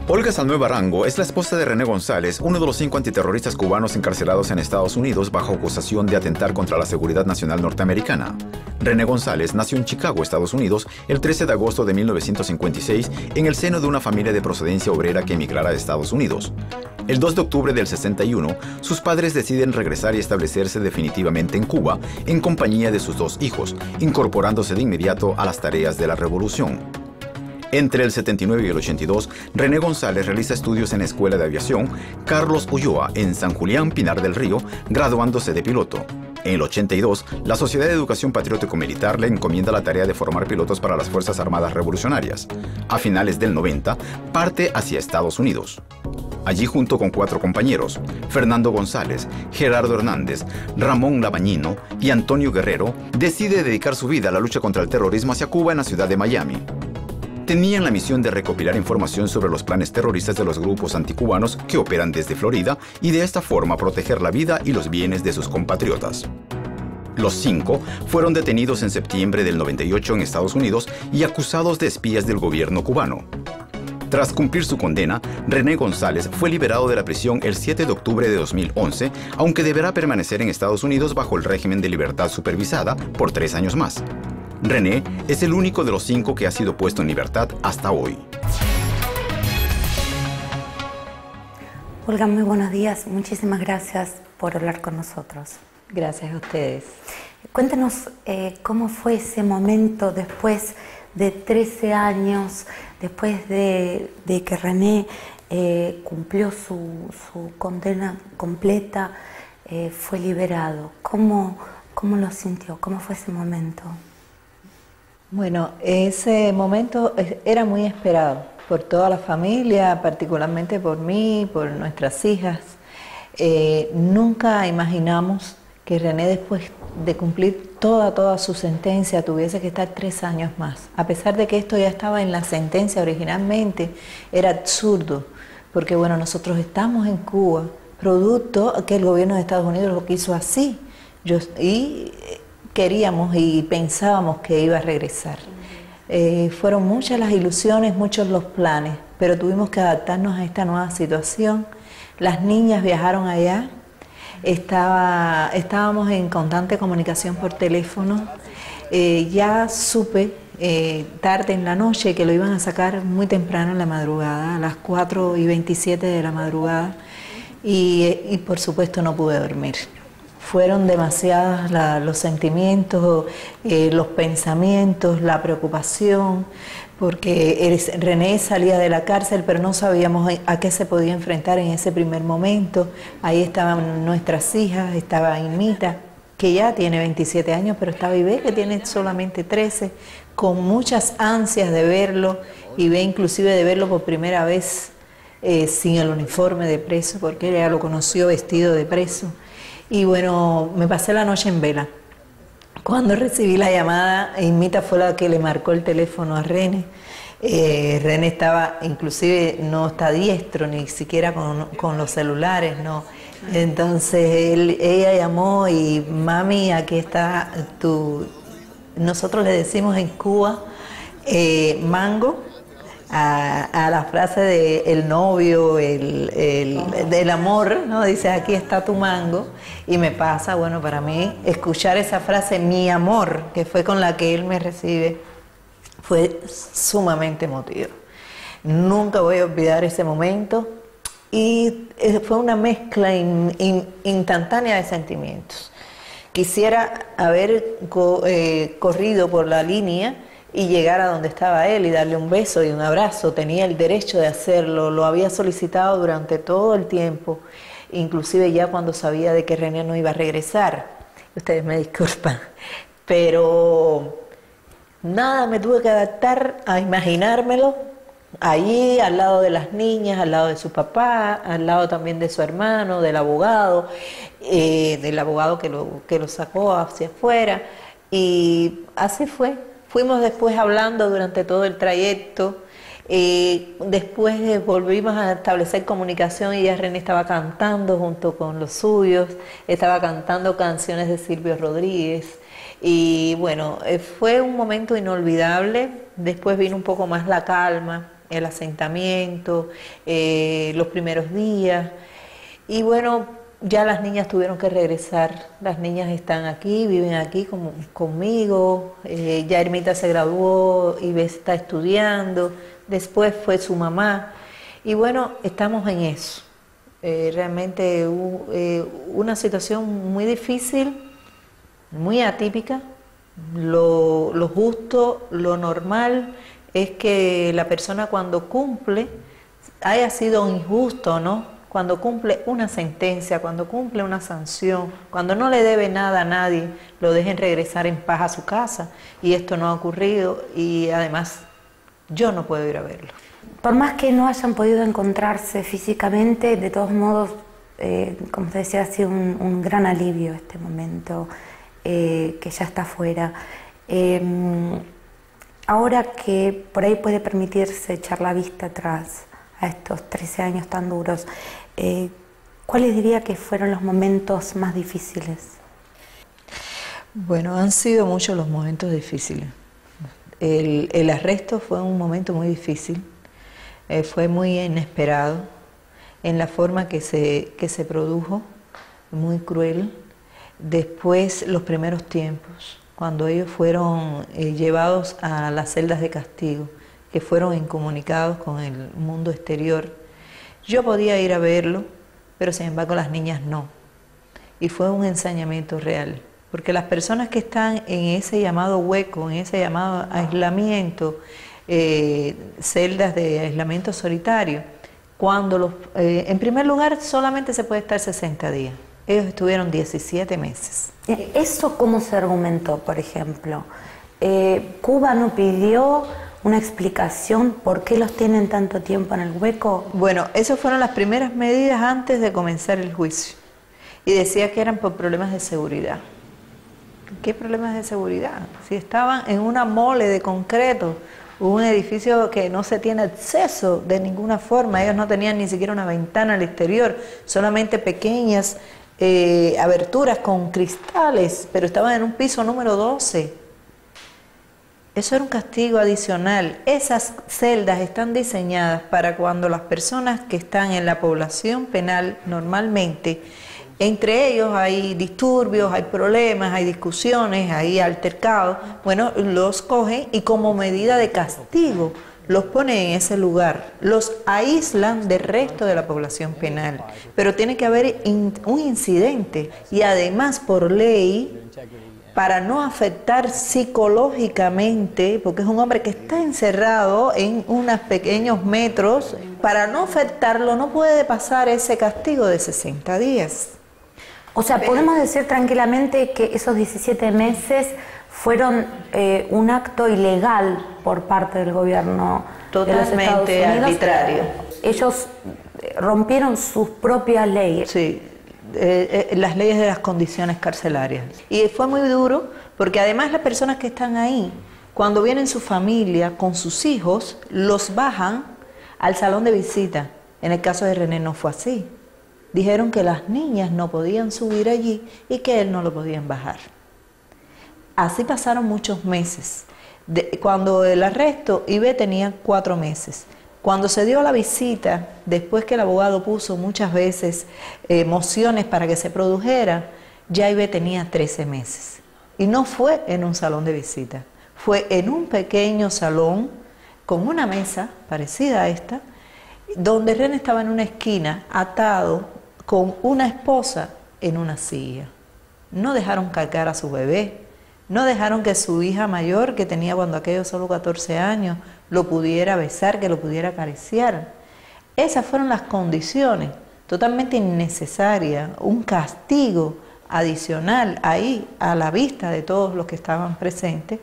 Olga Salnueva Arango es la esposa de René González, uno de los 5 antiterroristas cubanos encarcelados en Estados Unidos bajo acusación de atentar contra la seguridad nacional norteamericana. René González nació en Chicago, Estados Unidos, el 13 de agosto de 1956 en el seno de una familia de procedencia obrera que emigrara a Estados Unidos. El 2 de octubre del 61, sus padres deciden regresar y establecerse definitivamente en Cuba en compañía de sus 2 hijos, incorporándose de inmediato a las tareas de la revolución. Entre el 79 y el 82, René González realiza estudios en la Escuela de Aviación Carlos Ulloa en San Julián, Pinar del Río, graduándose de piloto. En el 82, la Sociedad de Educación Patriótico Militar le encomienda la tarea de formar pilotos para las Fuerzas Armadas Revolucionarias. A finales del 90, parte hacia Estados Unidos. Allí, junto con 4 compañeros, Fernando González, Gerardo Hernández, Ramón Labañino y Antonio Guerrero, decide dedicar su vida a la lucha contra el terrorismo hacia Cuba en la ciudad de Miami. Tenían la misión de recopilar información sobre los planes terroristas de los grupos anticubanos que operan desde Florida y de esta forma proteger la vida y los bienes de sus compatriotas. Los 5 fueron detenidos en septiembre del 98 en Estados Unidos y acusados de espías del gobierno cubano. Tras cumplir su condena, René González fue liberado de la prisión el 7 de octubre de 2011, aunque deberá permanecer en Estados Unidos bajo el régimen de libertad supervisada por 3 años más. René es el único de los 5 que ha sido puesto en libertad hasta hoy. Olga, muy buenos días. Muchísimas gracias por hablar con nosotros. Gracias a ustedes. Cuéntanos cómo fue ese momento después de 13 años, después de que René cumplió su condena completa, fue liberado. ¿Cómo lo sintió? ¿Cómo fue ese momento? Bueno, ese momento era muy esperado por toda la familia, particularmente por mí, por nuestras hijas. Nunca imaginamos que René, después de cumplir toda su sentencia, tuviese que estar 3 años más. A pesar de que esto ya estaba en la sentencia originalmente, era absurdo, porque bueno, nosotros estamos en Cuba, producto que el gobierno de Estados Unidos lo quiso así. Queríamos y pensábamos que iba a regresar. Fueron muchas las ilusiones, muchos los planes, pero tuvimos que adaptarnos a esta nueva situación. Las niñas viajaron allá, estábamos en constante comunicación por teléfono. Ya supe tarde en la noche que lo iban a sacar muy temprano en la madrugada, a las 4:27 de la madrugada, y por supuesto no pude dormir. Fueron demasiados los sentimientos, los pensamientos, la preocupación, porque René salía de la cárcel, pero no sabíamos a qué se podía enfrentar en ese primer momento. Ahí estaban nuestras hijas, estaba Inmita, que ya tiene 27 años, pero está Vivé, que tiene solamente 13, con muchas ansias de verlo, y ve inclusive de verlo por primera vez sin el uniforme de preso, porque ella lo conoció vestido de preso. Y bueno, me pasé la noche en vela. Cuando recibí la llamada, Inmita fue la que le marcó el teléfono a René. René estaba, inclusive no está diestro, ni siquiera con los celulares, no. Entonces ella llamó y mami, aquí está nosotros le decimos en Cuba, mango. A la frase de el novio, del amor, ¿no? Dice, aquí está tu mango, y me pasa, bueno, para mí, escuchar esa frase, mi amor, que fue con la que él me recibe, fue sumamente emotivo. Nunca voy a olvidar ese momento, y fue una mezcla instantánea de sentimientos. Quisiera haber corrido por la línea y llegar a donde estaba él y darle un beso y un abrazo. Tenía el derecho de hacerlo, lo había solicitado durante todo el tiempo, inclusive ya cuando sabía de que René no iba a regresar. Ustedes me disculpan, pero nada, me tuve que adaptar a imaginármelo allí, al lado de las niñas, al lado de su papá, al lado también de su hermano, del abogado que lo sacó hacia afuera, y así fue. Fuimos después hablando durante todo el trayecto, después volvimos a establecer comunicación y ya René estaba cantando junto con los suyos, estaba cantando canciones de Silvio Rodríguez, y bueno, fue un momento inolvidable. Después vino un poco más la calma, el asentamiento, los primeros días. Y bueno, ya las niñas tuvieron que regresar. Las niñas están aquí, viven aquí conmigo. Ya Ermita se graduó y está estudiando. Después fue su mamá. Y bueno, estamos en eso. Realmente una situación muy difícil, muy atípica. Lo justo, lo normal es que la persona cuando cumple, haya sido injusto o no, cuando cumple una sentencia, cuando cumple una sanción, cuando no le debe nada a nadie, lo dejen regresar en paz a su casa. Y esto no ha ocurrido y además yo no puedo ir a verlo. Por más que no hayan podido encontrarse físicamente, de todos modos, como te decía, ha sido un gran alivio este momento, que ya está afuera. Ahora que por ahí puede permitirse echar la vista atrás a estos 13 años tan duros, ¿cuáles diría que fueron los momentos más difíciles? Bueno, han sido muchos los momentos difíciles. El arresto fue un momento muy difícil, fue muy inesperado en la forma que se produjo, muy cruel. Después, los primeros tiempos, cuando ellos fueron llevados a las celdas de castigo, que fueron incomunicados con el mundo exterior. Yo podía ir a verlo, pero sin embargo las niñas no. Y fue un ensañamiento real, porque las personas que están en ese llamado hueco, en ese llamado aislamiento, celdas de aislamiento solitario, en primer lugar solamente se puede estar 60 días. Ellos estuvieron 17 meses. ¿Eso cómo se argumentó, por ejemplo? ¿Cuba no pidió una explicación por qué los tienen tanto tiempo en el hueco? Bueno, esas fueron las primeras medidas antes de comenzar el juicio. Y decía que eran por problemas de seguridad. ¿Qué problemas de seguridad? Si estaban en una mole de concreto, un edificio que no se tiene acceso de ninguna forma, ellos no tenían ni siquiera una ventana al exterior, solamente pequeñas aberturas con cristales, pero estaban en un piso número 12. Eso era un castigo adicional. Esas celdas están diseñadas para cuando las personas que están en la población penal normalmente, entre ellos hay disturbios, hay problemas, hay discusiones, hay altercados, bueno, los cogen y como medida de castigo los ponen en ese lugar, los aíslan del resto de la población penal, pero tiene que haber un incidente y además por ley, para no afectar psicológicamente, porque es un hombre que está encerrado en unos pequeños metros, para no afectarlo no puede pasar ese castigo de 60 días. O sea, podemos decir tranquilamente que esos 17 meses fueron un acto ilegal por parte del gobierno de los Estados Unidos. Arbitrario. Ellos rompieron sus propias leyes. Sí, las leyes de las condiciones carcelarias. Y fue muy duro porque además las personas que están ahí, cuando vienen su familia con sus hijos, los bajan al salón de visita. En el caso de René no fue así. Dijeron que las niñas no podían subir allí y que él no lo podían bajar. Así pasaron muchos meses. Cuando el arresto, Ibe tenía 4 meses. Cuando se dio la visita, después que el abogado puso muchas veces mociones para que se produjera, ya Ibe tenía 13 meses. Y no fue en un salón de visita, fue en un pequeño salón con una mesa parecida a esta, donde René estaba en una esquina atado con una esposa en una silla. No dejaron cargar a su bebé. No dejaron que su hija mayor, que tenía cuando aquello solo 14 años, lo pudiera besar, que lo pudiera acariciar. Esas fueron las condiciones, totalmente innecesarias, un castigo adicional ahí a la vista de todos los que estaban presentes,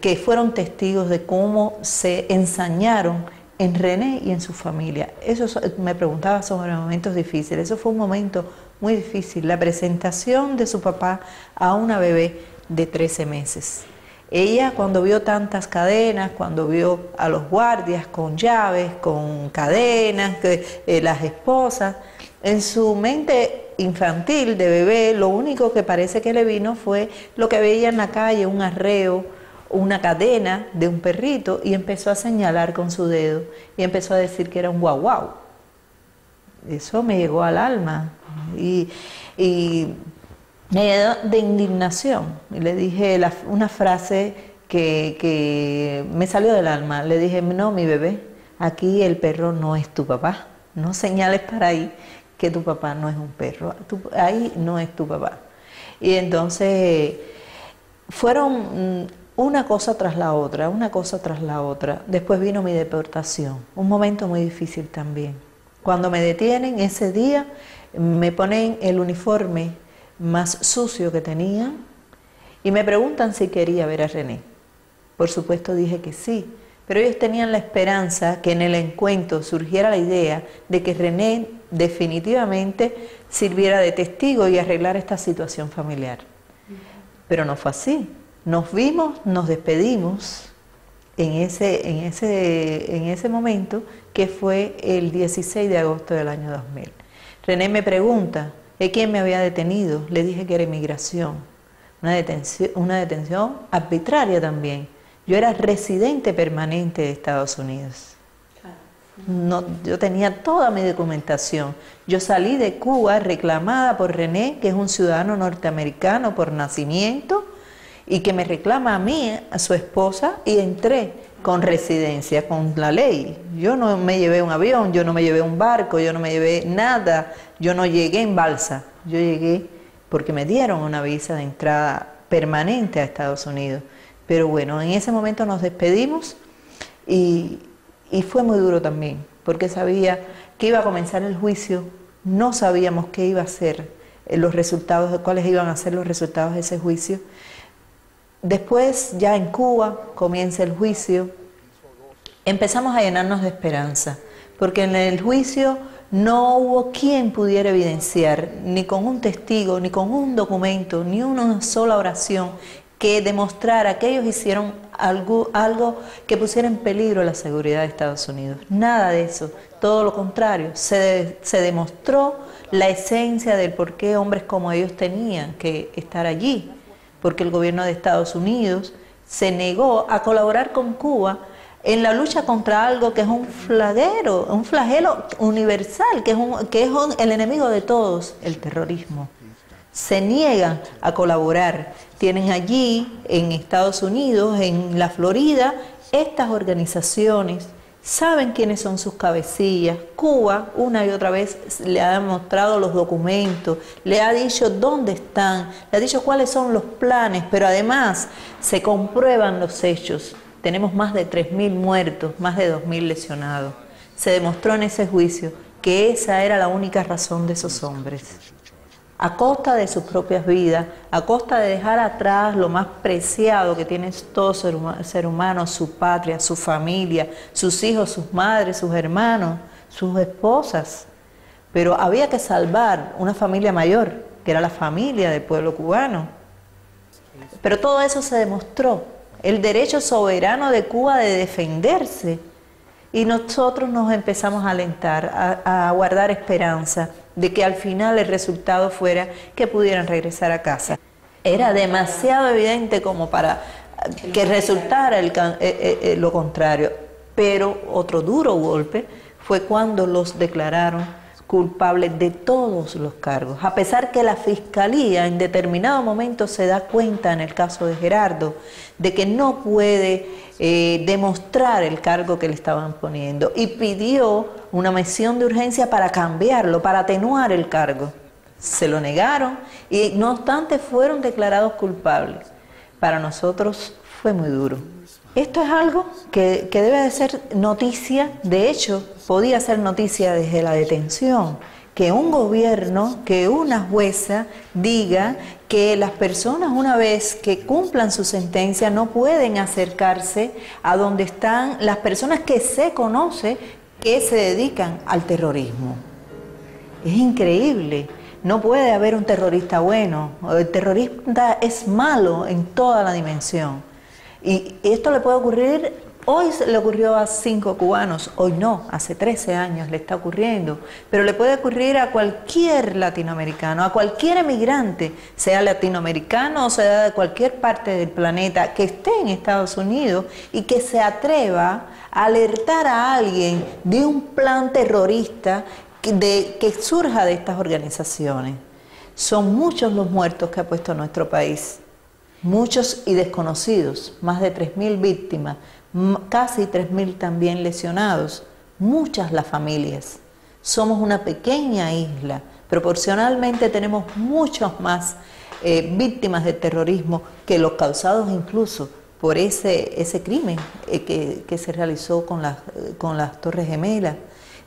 que fueron testigos de cómo se ensañaron en René y en su familia. Eso me preguntaba sobre momentos difíciles. Eso fue un momento muy difícil, la presentación de su papá a una bebé de 13 meses. Ella, cuando vio tantas cadenas, cuando vio a los guardias con llaves, con cadenas, las esposas, en su mente infantil de bebé, lo único que parece que le vino fue lo que veía en la calle, un arreo, una cadena de un perrito y empezó a señalar con su dedo y empezó a decir que era un guau guau. Eso me llegó al alma y me llenó de indignación. Y le dije una frase que me salió del alma. Le dije, no, mi bebé, aquí el perro no es tu papá. No señales para ahí que tu papá no es un perro. Ahí no es tu papá. Y entonces fueron una cosa tras la otra, una cosa tras la otra. Después vino mi deportación, un momento muy difícil también. Cuando me detienen ese día, me ponen el uniforme más sucio que tenía y me preguntan si quería ver a René. Por supuesto dije que sí, pero ellos tenían la esperanza que en el encuentro surgiera la idea de que René definitivamente sirviera de testigo y arreglara esta situación familiar. Pero no fue así. Nos vimos, nos despedimos en ese momento, que fue el 16 de agosto del año 2000. René me pregunta, ¿de quién me había detenido? Le dije que era inmigración, una detención arbitraria también. Yo era residente permanente de Estados Unidos. No, yo tenía toda mi documentación. Yo salí de Cuba reclamada por René, que es un ciudadano norteamericano por nacimiento, y que me reclama a mí, a su esposa, y entré con residencia, con la ley. Yo no me llevé un avión, yo no me llevé un barco, yo no me llevé nada, yo no llegué en balsa, yo llegué porque me dieron una visa de entrada permanente a Estados Unidos. Pero bueno, en ese momento nos despedimos y fue muy duro también, porque sabía que iba a comenzar el juicio, no sabíamos qué iba a ser los resultados, cuáles iban a ser los resultados de ese juicio. Después, ya en Cuba, comienza el juicio, empezamos a llenarnos de esperanza, porque en el juicio no hubo quien pudiera evidenciar, ni con un testigo, ni con un documento, ni una sola oración, que demostrara que ellos hicieron algo que pusiera en peligro la seguridad de Estados Unidos. Nada de eso, todo lo contrario, se demostró la esencia del por qué hombres como ellos tenían que estar allí, porque el gobierno de Estados Unidos se negó a colaborar con Cuba en la lucha contra algo que es un flagelo universal, que es el enemigo de todos, el terrorismo. Se niegan a colaborar. Tienen allí, en Estados Unidos, en la Florida, estas organizaciones, saben quiénes son sus cabecillas. Cuba, una y otra vez, le ha demostrado los documentos, le ha dicho dónde están, le ha dicho cuáles son los planes, pero además se comprueban los hechos. Tenemos más de 3.000 muertos, más de 2.000 lesionados. Se demostró en ese juicio que esa era la única razón de esos hombres. A costa de sus propias vidas, a costa de dejar atrás lo más preciado que tiene todo ser humano, su patria, su familia, sus hijos, sus madres, sus hermanos, sus esposas. Pero había que salvar una familia mayor, que era la familia del pueblo cubano. Pero todo eso se demostró, el derecho soberano de Cuba de defenderse. Y nosotros nos empezamos a alentar, a guardar esperanza de que al final el resultado fuera que pudieran regresar a casa. Era demasiado evidente como para que resultara lo contrario. Pero otro duro golpe fue cuando los declararon culpables de todos los cargos, a pesar que la Fiscalía en determinado momento se da cuenta, en el caso de Gerardo, de que no puede demostrar el cargo que le estaban poniendo, y pidió una moción de urgencia para cambiarlo, para atenuar el cargo. Se lo negaron y no obstante fueron declarados culpables. Para nosotros fue muy duro. Esto es algo que debe de ser noticia, de hecho, podía ser noticia desde la detención, que un gobierno, que una jueza diga que las personas una vez que cumplan su sentencia no pueden acercarse a donde están las personas que se conoce que se dedican al terrorismo. Es increíble. No puede haber un terrorista bueno. El terrorista es malo en toda la dimensión. Y esto le puede ocurrir Hoy se le ocurrió a 5 cubanos, hoy no, hace 13 años le está ocurriendo, pero le puede ocurrir a cualquier latinoamericano, a cualquier emigrante, sea latinoamericano o sea de cualquier parte del planeta, que esté en Estados Unidos y que se atreva a alertar a alguien de un plan terrorista que surja de estas organizaciones. Son muchos los muertos que ha puesto nuestro país, muchos y desconocidos, más de 3.000 víctimas, casi 3.000 también lesionados, muchas las familias. Somos una pequeña isla, proporcionalmente tenemos muchas más víctimas de terrorismo que los causados incluso por ese crimen que se realizó con las Torres Gemelas.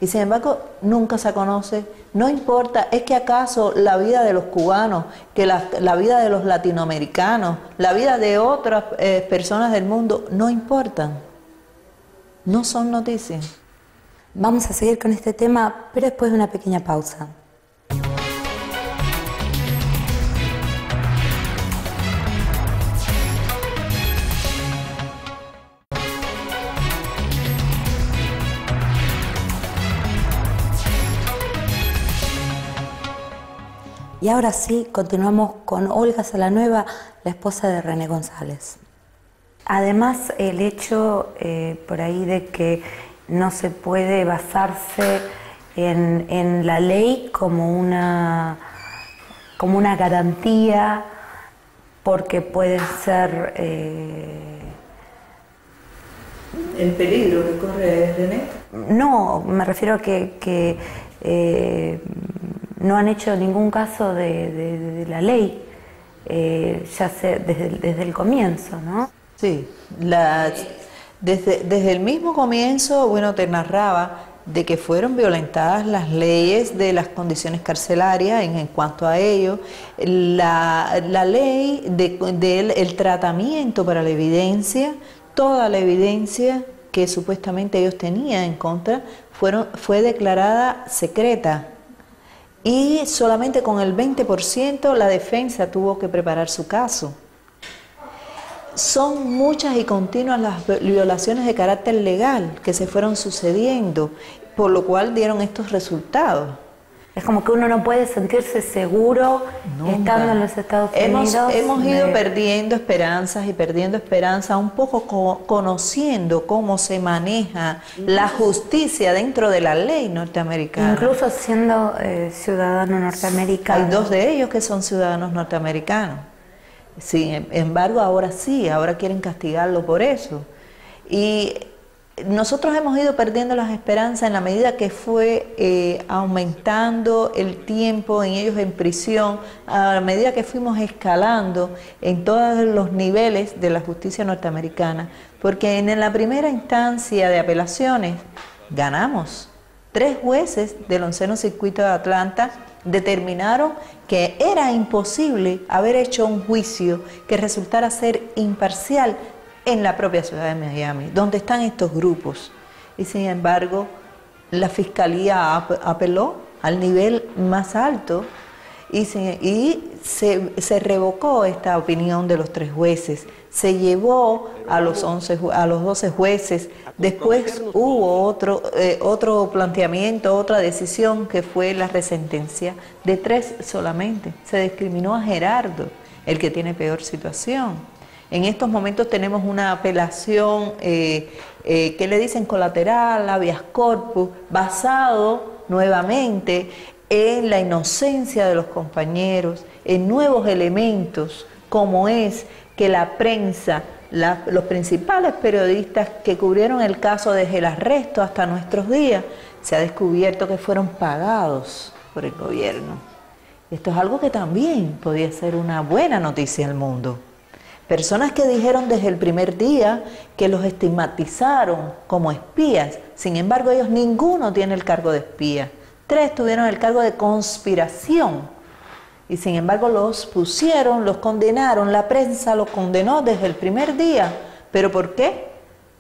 Y sin embargo nunca se conoce, no importa, es que acaso la vida de los cubanos, que la vida de los latinoamericanos, la vida de otras personas del mundo no importan, no son noticias. Vamos a seguir con este tema, pero después de una pequeña pausa. Y ahora sí, continuamos con Olga Salanueva, la esposa de René González. Además, el hecho por ahí de que no se puede basarse en la ley como una garantía, porque puede ser... ¿El peligro que corre René? No, me refiero a que no han hecho ningún caso de la ley, ya sé, desde el comienzo, ¿no? Sí, desde el mismo comienzo, bueno, te narraba de que fueron violentadas las leyes de las condiciones carcelarias en cuanto a ello, la ley del tratamiento para la evidencia, toda la evidencia que supuestamente ellos tenían en contra fue declarada secreta. Y solamente con el 20% la defensa tuvo que preparar su caso. Son muchas y continuas las violaciones de carácter legal que se fueron sucediendo, por lo cual dieron estos resultados. Es como que uno no puede sentirse seguro estando en los Estados Unidos. Hemos ido perdiendo esperanzas y perdiendo esperanza, un poco conociendo cómo se maneja la justicia dentro de la ley norteamericana. Incluso siendo ciudadano norteamericano. Hay 2 de ellos que son ciudadanos norteamericanos. Sin embargo, ahora sí, ahora quieren castigarlo por eso. Y nosotros hemos ido perdiendo las esperanzas en la medida que fue aumentando el tiempo en ellos en prisión, a medida que fuimos escalando en todos los niveles de la justicia norteamericana, porque en la primera instancia de apelaciones ganamos. 3 jueces del 11º Circuito de Atlanta determinaron que era imposible haber hecho un juicio que resultara ser imparcial en la propia ciudad de Miami, donde están estos grupos. Y sin embargo, la Fiscalía apeló al nivel más alto y se revocó esta opinión de los 3 jueces. Se llevó a los 12 jueces. Después hubo otro planteamiento, otra decisión, que fue la resentencia de 3 solamente. Se discriminó a Gerardo, el que tiene peor situación. En estos momentos tenemos una apelación que le dicen colateral, habeas corpus, basado nuevamente en la inocencia de los compañeros, en nuevos elementos, como es que la prensa, los principales periodistas que cubrieron el caso desde el arresto hasta nuestros días, se ha descubierto que fueron pagados por el gobierno. Esto es algo que también podía ser una buena noticia al mundo. Personas que dijeron desde el primer día que los estigmatizaron como espías, sin embargo ellos ninguno tiene el cargo de espía. 3 tuvieron el cargo de conspiración y sin embargo los pusieron, los condenaron, la prensa los condenó desde el primer día. ¿Pero por qué?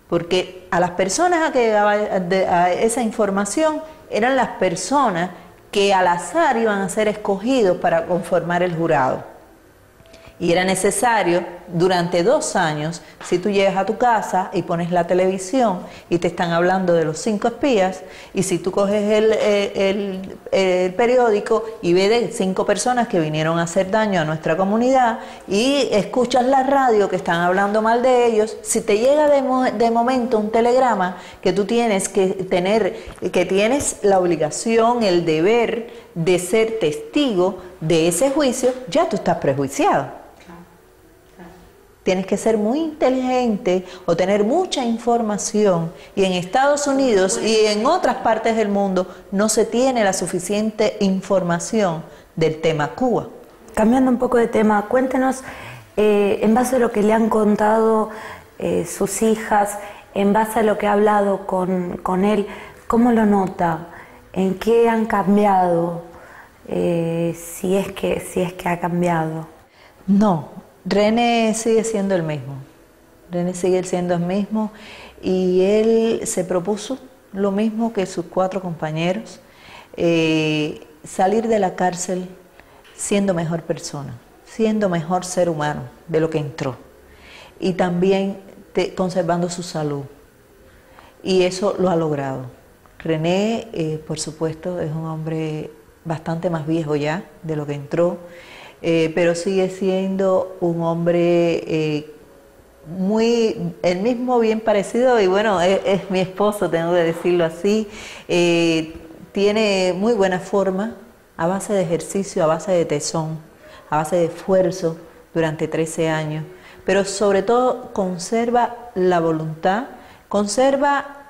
Porque a las personas a que llegaba a esa información eran las personas que al azar iban a ser escogidos para conformar el jurado. Y era necesario, durante 2 años, si tú llegas a tu casa y pones la televisión y te están hablando de los 5 espías, y si tú coges el periódico y ves de 5 personas que vinieron a hacer daño a nuestra comunidad, y escuchas la radio que están hablando mal de ellos, si te llega de momento un telegrama que tú tienes que tener, que tienes la obligación, el deber de ser testigo de ese juicio, ya tú estás prejuiciado. Tienes que ser muy inteligente o tener mucha información, y en Estados Unidos y en otras partes del mundo no se tiene la suficiente información del tema Cuba. Cambiando un poco de tema, cuéntenos, en base a lo que le han contado sus hijas, en base a lo que ha hablado con él, ¿cómo lo nota? ¿En qué han cambiado? Si es que ha cambiado. No. René sigue siendo el mismo. René sigue siendo el mismo, y él se propuso lo mismo que sus 4 compañeros, salir de la cárcel siendo mejor persona, siendo mejor ser humano de lo que entró, y también conservando su salud, y eso lo ha logrado. René, por supuesto, es un hombre bastante más viejo ya de lo que entró, pero sigue siendo un hombre el mismo, bien parecido, y bueno, es mi esposo, tengo que decirlo así. Tiene muy buena forma, a base de ejercicio, a base de tesón, a base de esfuerzo durante 13 años, pero sobre todo conserva la voluntad, conserva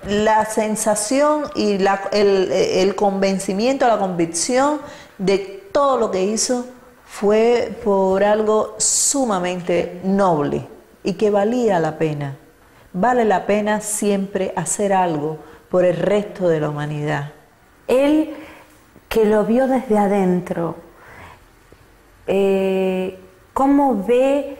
la sensación y el convencimiento, la convicción de todo lo que hizo fue por algo sumamente noble y que valía la pena. Vale la pena siempre hacer algo por el resto de la humanidad. Él, que lo vio desde adentro, ¿cómo ve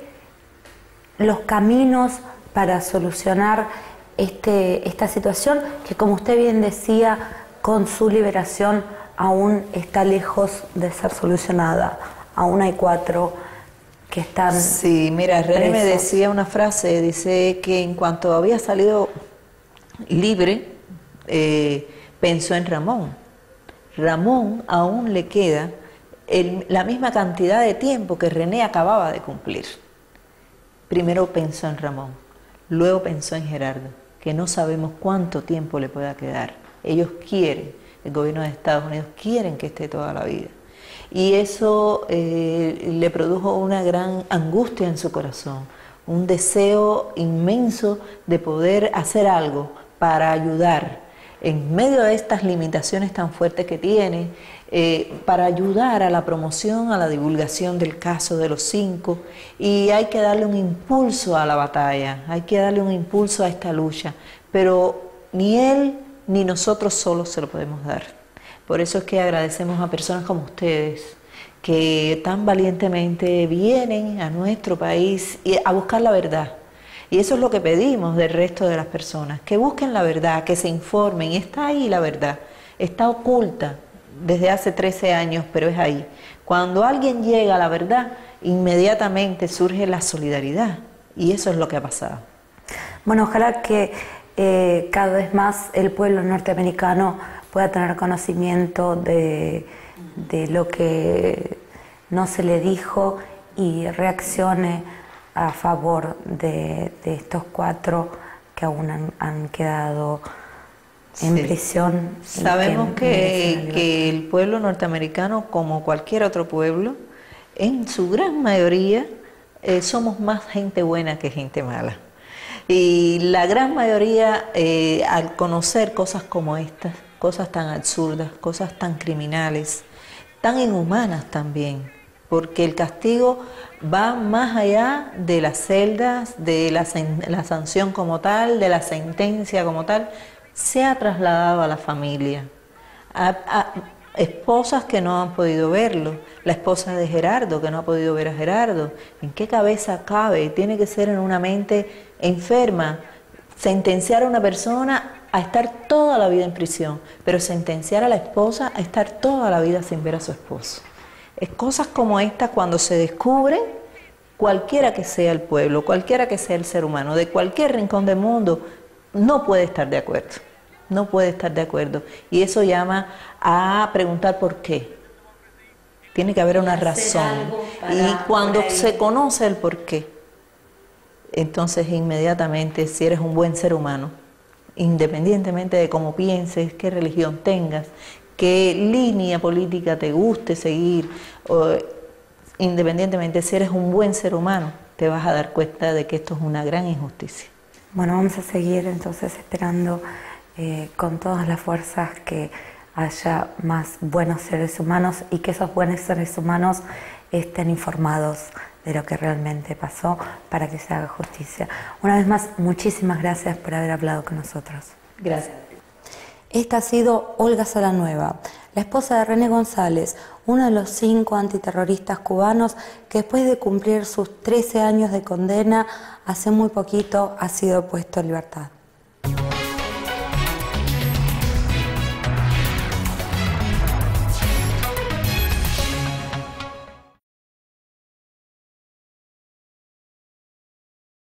los caminos para solucionar esta situación que, como usted bien decía, con su liberación aún está lejos de ser solucionada? Aún hay 4 que están Sí, mira, René me presos. decía una frase, dice que en cuanto había salido libre, pensó en Ramón. Ramón aún le queda la misma cantidad de tiempo que René acababa de cumplir. Primero pensó en Ramón, luego pensó en Gerardo, que no sabemos cuánto tiempo le pueda quedar. Ellos quieren, el gobierno de Estados Unidos quieren que esté toda la vida. Y eso le produjo una gran angustia en su corazón, un deseo inmenso de poder hacer algo para ayudar en medio de estas limitaciones tan fuertes que tiene, para ayudar a la promoción, a la divulgación del caso de los 5, y hay que darle un impulso a la batalla, hay que darle un impulso a esta lucha, pero ni él ni nosotros solos se lo podemos dar. Por eso es que agradecemos a personas como ustedes, que tan valientemente vienen a nuestro país a buscar la verdad. Y eso es lo que pedimos del resto de las personas, que busquen la verdad, que se informen. Está ahí la verdad, está oculta desde hace 13 años, pero es ahí. Cuando alguien llega a la verdad, inmediatamente surge la solidaridad, y eso es lo que ha pasado. Bueno, ojalá que cada vez más el pueblo norteamericano pueda tener conocimiento de lo que no se le dijo y reaccione a favor de estos 4 que aún han quedado en prisión. Sabemos que el pueblo norteamericano, como cualquier otro pueblo, en su gran mayoría somos más gente buena que gente mala. Y la gran mayoría, al conocer cosas como estas, cosas tan absurdas, cosas tan criminales, tan inhumanas también, porque el castigo va más allá de las celdas, de la sanción como tal, de la sentencia como tal, se ha trasladado a la familia, a esposas que no han podido verlo, la esposa de Gerardo que no ha podido ver a Gerardo. ¿En qué cabeza cabe? Tiene que ser en una mente enferma sentenciar a una persona a estar toda la vida en prisión, pero sentenciar a la esposa a estar toda la vida sin ver a su esposo. Cosas como estas, cuando se descubren, cualquiera que sea el pueblo, cualquiera que sea el ser humano, de cualquier rincón del mundo, no puede estar de acuerdo. No puede estar de acuerdo. Y eso llama a preguntar por qué. Tiene que haber una razón. Y cuando se conoce el por qué, entonces inmediatamente, si eres un buen ser humano, independientemente de cómo pienses, qué religión tengas, qué línea política te guste seguir, independientemente si eres un buen ser humano, te vas a dar cuenta de que esto es una gran injusticia. Bueno, vamos a seguir entonces esperando con todas las fuerzas que haya más buenos seres humanos y que esos buenos seres humanos estén informados de lo que realmente pasó para que se haga justicia. Una vez más, muchísimas gracias por haber hablado con nosotros. Gracias. Esta ha sido Olga Salanueva, la esposa de René González, uno de los 5 antiterroristas cubanos que después de cumplir sus 13 años de condena, hace muy poquito ha sido puesto en libertad.